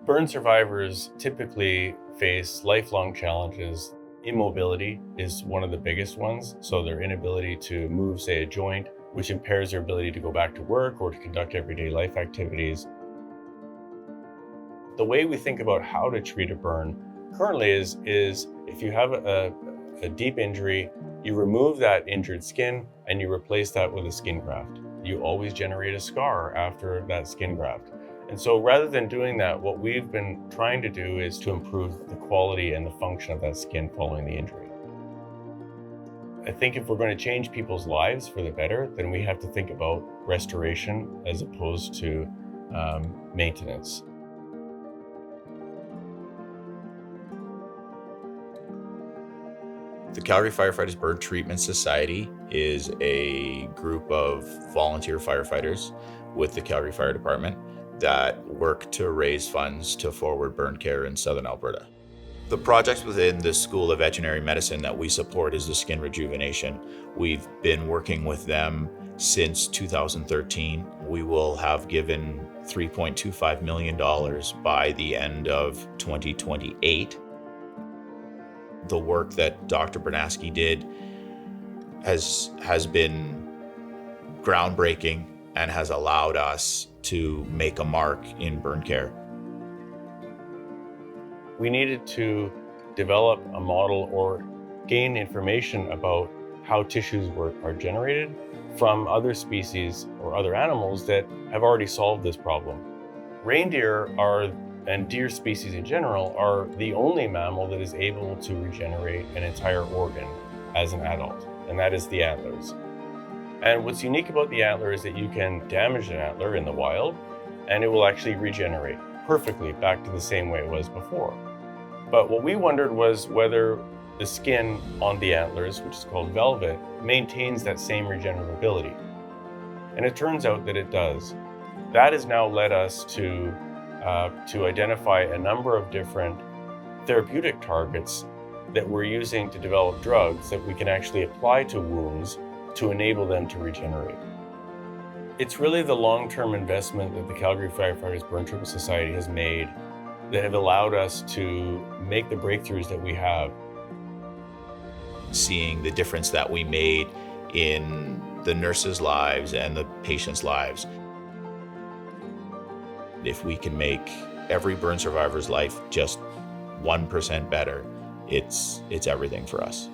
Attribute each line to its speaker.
Speaker 1: Burn survivors typically face lifelong challenges. Immobility is one of the biggest ones. So their inability to move, say, a joint, which impairs their ability to go back to work or to conduct everyday life activities. The way we think about how to treat a burn currently is if you have a deep injury, you remove that injured skin and you replace that with a skin graft. You always generate a scar after that skin graft. And so rather than doing that, what we've been trying to do is to improve the quality and the function of that skin following the injury. I think if we're going to change people's lives for the better, then we have to think about restoration as opposed to maintenance.
Speaker 2: The Calgary Firefighters Burn Treatment Society is a group of volunteer firefighters with the Calgary Fire Department that work to raise funds to forward burn care in Southern Alberta. The projects within the School of Veterinary Medicine that we support is the skin rejuvenation. We've been working with them since 2013. We will have given $3.25 million by the end of 2028. The work that Dr. Bernaski did has been groundbreaking and has allowed us to make a mark in burn care.
Speaker 1: We needed to develop a model or gain information about how tissues are generated from other species or other animals that have already solved this problem. Reindeer and deer species in general are the only mammal that is able to regenerate an entire organ as an adult, and that is the antlers. And what's unique about the antler is that you can damage an antler in the wild and it will actually regenerate perfectly back to the same way it was before. But what we wondered was whether the skin on the antlers, which is called velvet, maintains that same regenerability. And it turns out that it does. That has now led us to identify a number of different therapeutic targets that we're using to develop drugs that we can actually apply to wounds to enable them to regenerate. It's really the long-term investment that the Calgary Firefighters Burn Treatment Society has made that have allowed us to make the breakthroughs that we have.
Speaker 2: Seeing the difference that we made in the nurses' lives and the patients' lives. If we can make every burn survivor's life just 1% better, it's everything for us.